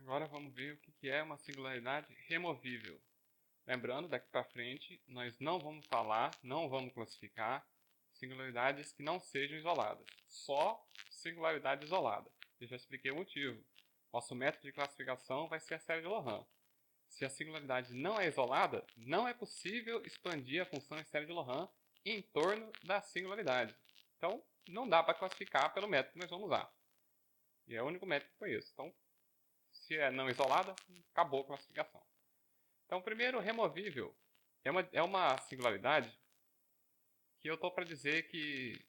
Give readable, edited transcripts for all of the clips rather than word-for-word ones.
Agora vamos ver o que é uma singularidade removível. Lembrando, daqui para frente, nós não vamos falar, não vamos classificar singularidades que não sejam isoladas. Só singularidade isolada. Eu já expliquei o motivo. Nosso método de classificação vai ser a série de Loran. Se a singularidade não é isolada, não é possível expandir a função em série de Loran em torno da singularidade. Então, não dá para classificar pelo método que nós vamos usar. E é o único método que foi esse. Então, se é não isolada, acabou a classificação. Então, primeiro, removível é uma singularidade que eu estou para dizer que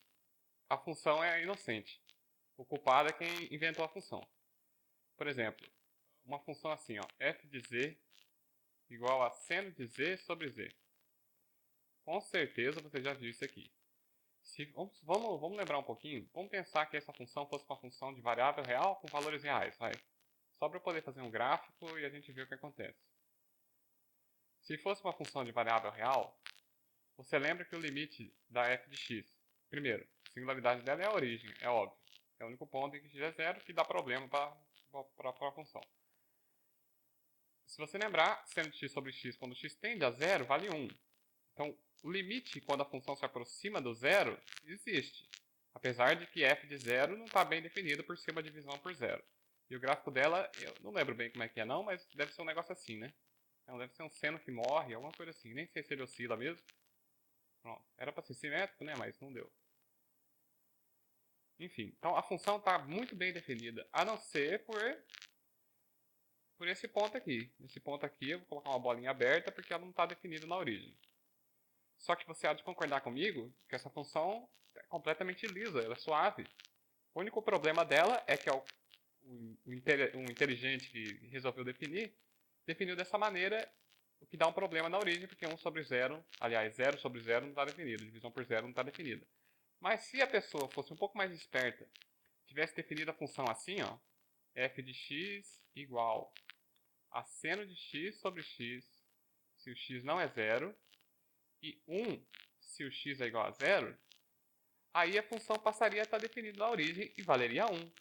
a função é inocente. O culpado é quem inventou a função. Por exemplo, uma função assim, ó, f de z igual a seno de z sobre z. Com certeza você já viu isso aqui. Vamos lembrar um pouquinho? Vamos pensar que essa função fosse uma função de variável real com valores reais, vai. Só para poder fazer um gráfico e a gente ver o que acontece. Se fosse uma função de variável real, você lembra que o limite da f de x, primeiro, a singularidade dela é a origem, é óbvio. É o único ponto em que x é zero que dá problema para a função. Se você lembrar, seno de x sobre x, quando x tende a zero, vale 1. Então, o limite, quando a função se aproxima do zero, existe. Apesar de que f de zero não está bem definido por ser uma divisão por zero. E o gráfico dela, eu não lembro bem como é que é não, mas deve ser um negócio assim, né? Não, deve ser um seno que morre, alguma coisa assim. Nem sei se ele oscila mesmo. Pronto. Era para ser simétrico, né? Mas não deu. Enfim, então a função está muito bem definida, a não ser por esse ponto aqui. Esse ponto aqui eu vou colocar uma bolinha aberta porque ela não está definida na origem. Só que você há de concordar comigo que essa função é completamente lisa, ela é suave. O único problema dela é que o inteligente que resolveu definir, definiu dessa maneira, o que dá um problema na origem, porque 1 sobre 0, aliás, 0 sobre 0 não está definido, divisão por 0 não está definida. Mas se a pessoa fosse um pouco mais esperta, tivesse definido a função assim, ó, f de x igual a seno de x sobre x, se o x não é zero, e 1 se o x é igual a zero, aí a função passaria a estar definida na origem e valeria 1.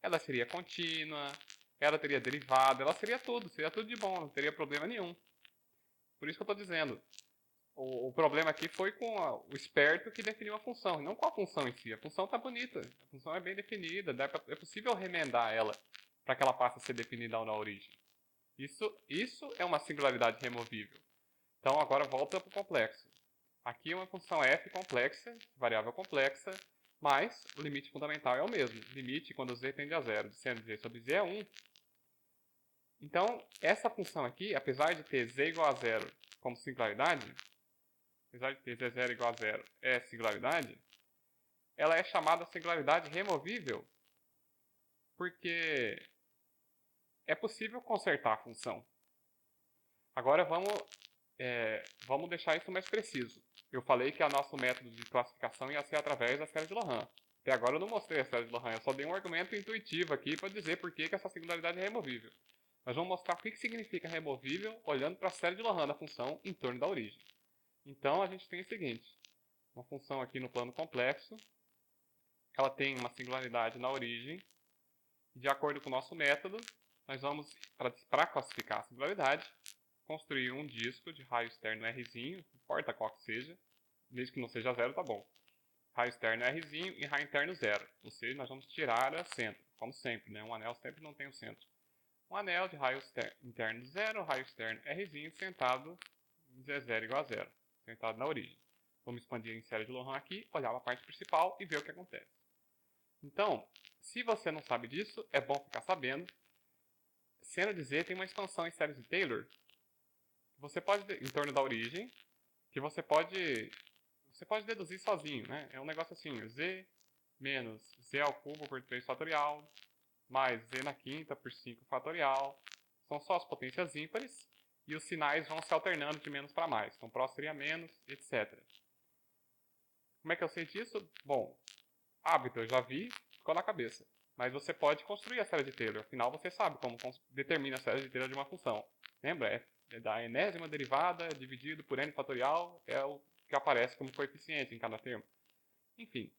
Ela seria contínua, ela teria derivada, ela seria tudo de bom, não teria problema nenhum. Por isso que eu estou dizendo, o problema aqui foi com o esperto que definiu a função, não com a função em si. A função está bonita, a função é bem definida, é possível remendar ela para que ela passe a ser definida na origem. Isso é uma singularidade removível. Então agora volta para o complexo. Aqui é uma função f complexa, variável complexa, mas o limite fundamental é o mesmo. Limite quando z tende a zero, de seno de z sobre z é 1. Então, essa função aqui, apesar de ter z igual a zero como singularidade, apesar de ter z0 igual a zero é singularidade, ela é chamada singularidade removível porque é possível consertar a função. Agora vamos deixar isso mais preciso. Eu falei que o nosso método de classificação ia ser através da série de Loran. Até agora eu não mostrei a série de Loran, eu só dei um argumento intuitivo aqui para dizer por que essa singularidade é removível. Nós vamos mostrar o que significa removível olhando para a série de Loran da função em torno da origem. Então a gente tem o seguinte, uma função aqui no plano complexo, ela tem uma singularidade na origem, e de acordo com o nosso método, nós vamos, para classificar a singularidade, construir um disco de raio externo Rzinho, não importa qual que seja, desde que não seja zero, tá bom. Raio externo Rzinho e raio interno zero. Ou seja, nós vamos tirar a centro, como sempre, né? Um anel sempre não tem o centro. Um anel de raio interno zero, raio externo Rzinho, sentado em Z0 igual a zero, sentado na origem. Vamos expandir em série de Loran aqui, olhar para a parte principal e ver o que acontece. Então, se você não sabe disso, é bom ficar sabendo. Seno de Z tem uma expansão em séries de Taylor, você pode, em torno da origem, que você pode deduzir sozinho, né? É um negócio assim, z menos z ao cubo por 3 fatorial, mais z na quinta por 5 fatorial. São só as potências ímpares, e os sinais vão se alternando de menos para mais. Então, pró seria menos, etc. Como é que eu sei disso? Bom, hábito, eu já vi, ficou na cabeça. Mas você pode construir a série de Taylor, afinal você sabe como determina a série de Taylor de uma função. Lembra? É da enésima derivada dividido por n fatorial, é o que aparece como coeficiente em cada termo. Enfim,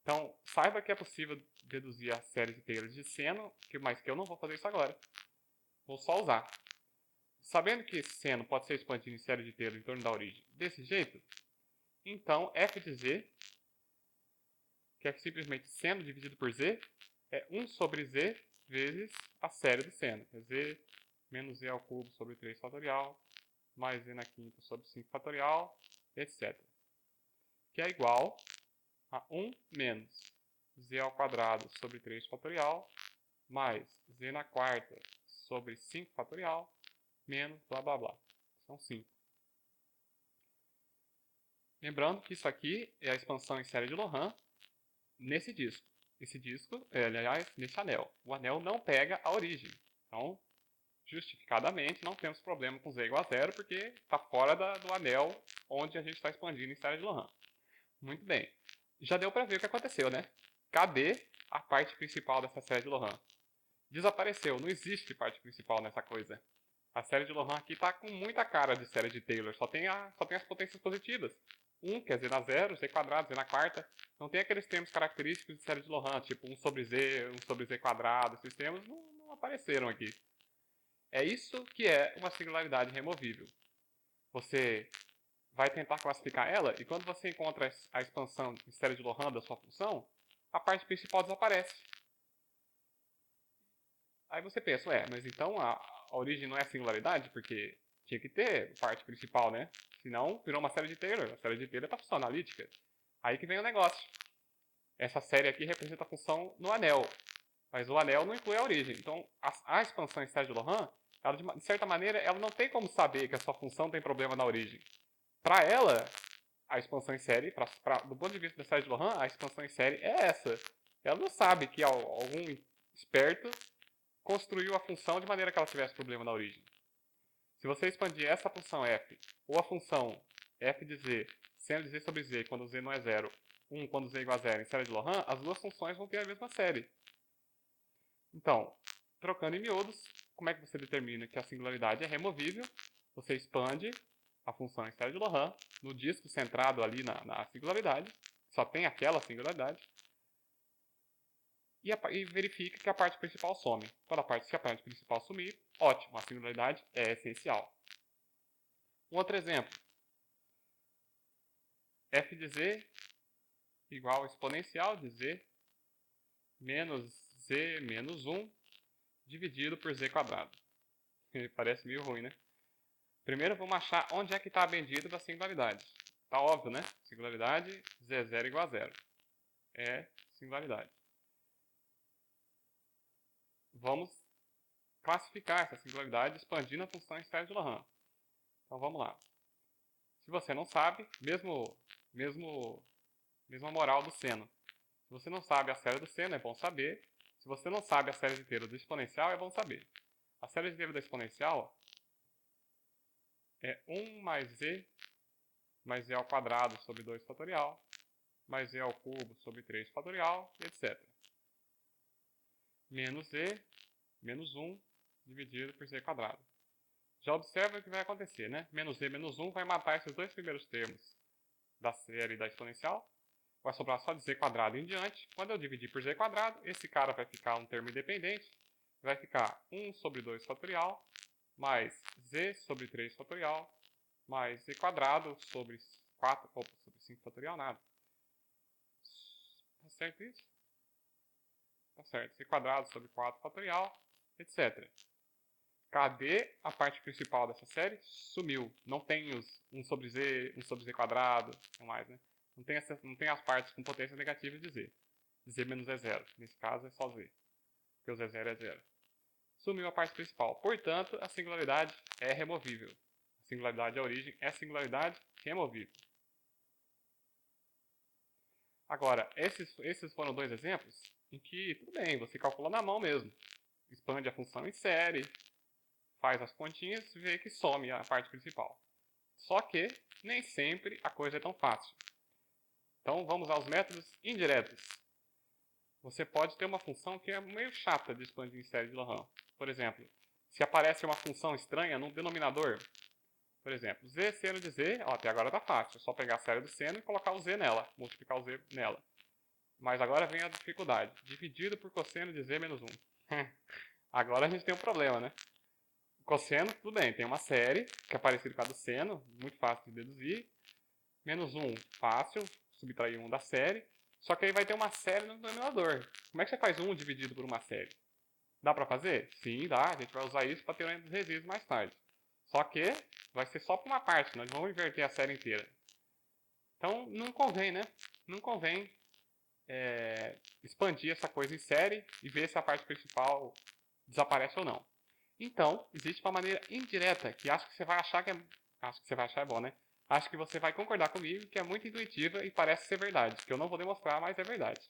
Então, saiba que é possível deduzir a série de Taylor de seno, mas que eu não vou fazer isso agora. Vou só usar. Sabendo que esse seno pode ser expandido em série de Taylor em torno da origem desse jeito, então f de z, que é simplesmente seno dividido por z, é 1 sobre z vezes a série do seno. É z menos z ao cubo sobre 3 fatorial, mais z na quinta sobre 5 fatorial, etc. Que é igual a 1 menos z ao quadrado sobre 3 fatorial, mais z na quarta sobre 5 fatorial, menos blá blá blá. São 5. Lembrando que isso aqui é a expansão em série de Loran nesse disco. Esse disco, aliás, nesse anel. O anel não pega a origem. Então, justificadamente, não temos problema com z igual a zero, porque está fora do anel onde a gente está expandindo em série de Loran. Muito bem. Já deu para ver o que aconteceu, né? Cadê a parte principal dessa série de Loran? Desapareceu. Não existe parte principal nessa coisa. A série de Loran aqui está com muita cara de série de Taylor. Só tem as potências positivas. 1, que é z na zero, z quadrado, z na quarta. Não tem aqueles termos característicos de série de Loran, tipo 1 sobre z quadrado. Esses termos não apareceram aqui. É isso que é uma singularidade removível. Você vai tentar classificar ela, e quando você encontra a expansão em série de Loran da sua função, a parte principal desaparece. Aí você pensa, mas então a origem não é singularidade? Porque tinha que ter parte principal, né? Senão virou uma série de Taylor. A série de Taylor é para função analítica. Aí que vem o negócio. Essa série aqui representa a função no anel, mas o anel não inclui a origem. Então a expansão em série de Loran, ela, de certa maneira, ela não tem como saber que a sua função tem problema na origem. Para ela, a expansão em série, do ponto de vista da série de Loran, a expansão em série é essa. Ela não sabe que algum esperto construiu a função de maneira que ela tivesse problema na origem. Se você expandir essa função f, ou a função f de z, seno de z sobre z quando z não é zero, 1 quando z é igual a zero em série de Loran, as duas funções vão ter a mesma série. Então, trocando em miúdos, como é que você determina que a singularidade é removível? Você expande a função em série de Loran no disco centrado ali na singularidade, só tem aquela singularidade, e verifica que a parte principal some. Se a parte principal sumir, ótimo, a singularidade é essencial. Um outro exemplo. F de z igual ao exponencial de z menos z menos 1 dividido por z quadrado. Parece meio ruim, né? Primeiro vamos achar onde é que está a bendita da singularidade. Tá óbvio, né? Singularidade, z0 igual a zero. É singularidade. Vamos classificar essa singularidade expandindo a função em série de Loran. Então vamos lá. Se você não sabe, mesma moral do seno. Se você não sabe a série do seno, é bom saber. Se você não sabe a série inteira do exponencial, é bom saber. A série inteira da exponencial é 1 mais z ao quadrado sobre 2 fatorial, mais z ao cubo sobre 3 fatorial, etc. Menos z, menos 1, dividido por z quadrado. Já observa o que vai acontecer, né? Menos z menos 1 vai matar esses dois primeiros termos da série da exponencial. Vai sobrar só de z quadrado em diante. Quando eu dividir por z quadrado, esse cara vai ficar um termo independente. Vai ficar 1 sobre 2 fatorial, mais z sobre 3 fatorial, mais z quadrado sobre 5 fatorial, nada. Tá certo isso? Tá certo. Z quadrado sobre 4 fatorial, etc. Cadê a parte principal dessa série? Sumiu. Não tem os 1 sobre z quadrado, não mais, né? Não tem as partes com potência negativa de z. Z menos é zero. Nesse caso é só z. Porque o z0 é zero. Sumiu a parte principal. Portanto, a singularidade é removível. A singularidade de origem é singularidade removível. Agora, esses foram dois exemplos em que, tudo bem, você calcula na mão mesmo. Expande a função em série, faz as continhas e vê que some a parte principal. Só que nem sempre a coisa é tão fácil. Então vamos aos métodos indiretos. Você pode ter uma função que é meio chata de expandir em série de Loran. Por exemplo, se aparece uma função estranha no denominador, por exemplo, z seno de z, até agora está fácil, é só pegar a série do seno e colocar o z nela, multiplicar o z nela. Mas agora vem a dificuldade. Dividido por cosseno de z menos 1. Agora a gente tem um problema, né? Cosseno, tudo bem, tem uma série, que é parecida com a do seno, muito fácil de deduzir. Menos 1, fácil, subtrair 1 da série. Só que aí vai ter uma série no denominador. Como é que você faz 1 dividido por uma série? Dá pra fazer? Sim, dá. A gente vai usar isso para teorema dos resíduos mais tarde. Só que vai ser só por uma parte, nós vamos inverter a série inteira. Então não convém, né? Não convém expandir essa coisa em série e ver se a parte principal desaparece ou não. Então, existe uma maneira indireta que acho que você vai achar que é. Acho que você vai achar é bom, né? Acho que você vai concordar comigo que é muito intuitiva e parece ser verdade. Que eu não vou demonstrar, mas é verdade.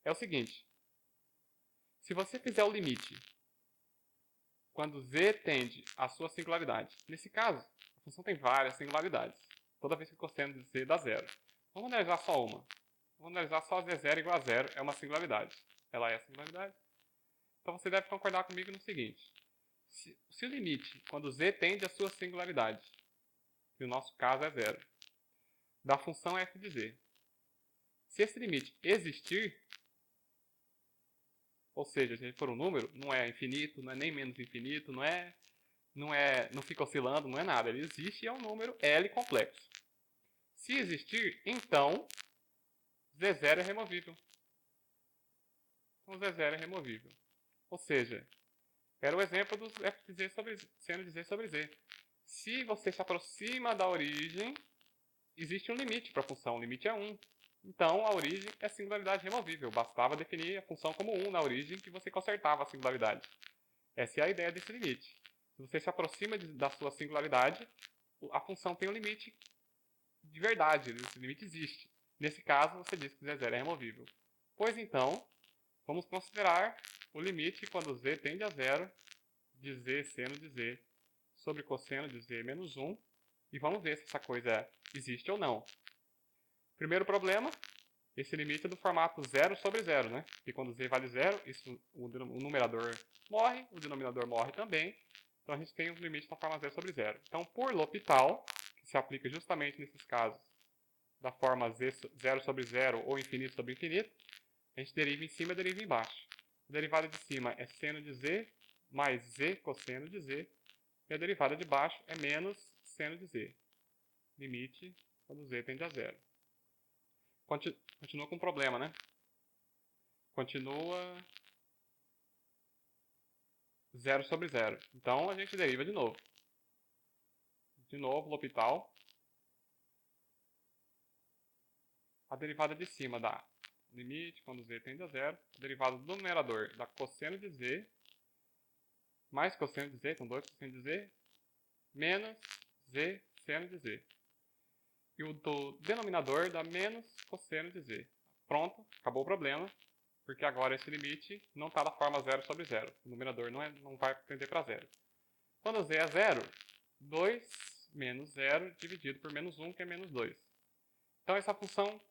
É o seguinte: se você fizer o limite quando z tende à sua singularidade, nesse caso, a função tem várias singularidades. Toda vez que o cosseno de z dá zero. Vamos analisar só uma. Vamos analisar só z0 igual a zero, é uma singularidade. Ela é a singularidade. Então você deve concordar comigo no seguinte: se o limite, quando z tende à sua singularidade, que no nosso caso é zero, da função f de z, se esse limite existir, ou seja, se ele for um número, não é infinito, não é nem menos infinito, não fica oscilando, não é nada. Ele existe e é um número L complexo. Se existir, então z0 é removível. Então z0 é removível. Ou seja, era o exemplo dos f de z sobre seno de z sobre z. Se você se aproxima da origem, existe um limite para a função, o limite é 1. Então, a origem é singularidade removível. Bastava definir a função como 1 na origem que você consertava a singularidade. Essa é a ideia desse limite. Se você se aproxima da sua singularidade, a função tem um limite de verdade, esse limite existe. Nesse caso, você diz que z0 é removível. Pois então, vamos considerar o limite quando z tende a zero de z seno de z sobre cosseno de z menos 1 e vamos ver se essa coisa existe ou não. Primeiro problema, esse limite é do formato 0 sobre 0, né? E quando z vale 0, o numerador morre, o denominador morre também. Então a gente tem um limite na forma 0 sobre 0. Então, por L'Hopital, que se aplica justamente nesses casos da forma 0 sobre 0 ou infinito sobre infinito, a gente deriva em cima e deriva embaixo. A derivada de cima é seno de z mais z cosseno de z. E a derivada de baixo é menos seno de z. Limite quando z tende a zero. Continua com problema, né? Continua 0 sobre 0. Então a gente deriva de novo. De novo, L'Hopital. A derivada de cima dá limite quando z tende a zero. A derivada do numerador dá cosseno de z mais cosseno de z, então 2 cosseno de z, menos z seno de z. E o do denominador dá menos cosseno de z. Pronto, acabou o problema, porque agora esse limite não está na forma 0 sobre 0. O numerador não vai tender para zero. Quando z é zero, 2 menos 0 dividido por menos 1, que é menos 2. Então essa função,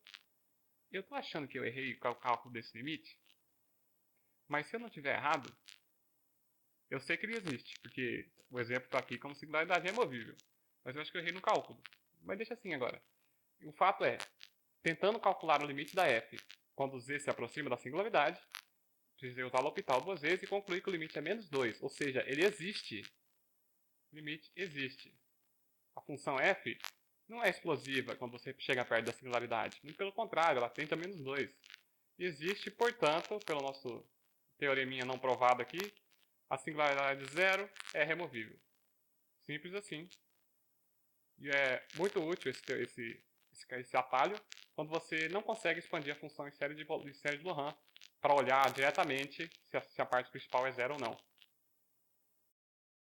eu estou achando que eu errei com o cálculo desse limite, mas se eu não tiver errado, eu sei que ele existe, porque o exemplo está aqui como singularidade removível. Mas eu acho que eu errei no cálculo. Mas deixa assim agora. O fato é, tentando calcular o limite da f quando z se aproxima da singularidade, precisei usar o L'Hopital duas vezes e concluir que o limite é menos 2. Ou seja, ele existe. O limite existe. A função f não é explosiva quando você chega perto da singularidade. Muito pelo contrário, ela tende a menos 2. Existe, portanto, pelo nosso teoreminha não provado aqui, a singularidade zero é removível. Simples assim. E é muito útil esse atalho quando você não consegue expandir a função em série de Laurent para olhar diretamente se a parte principal é zero ou não.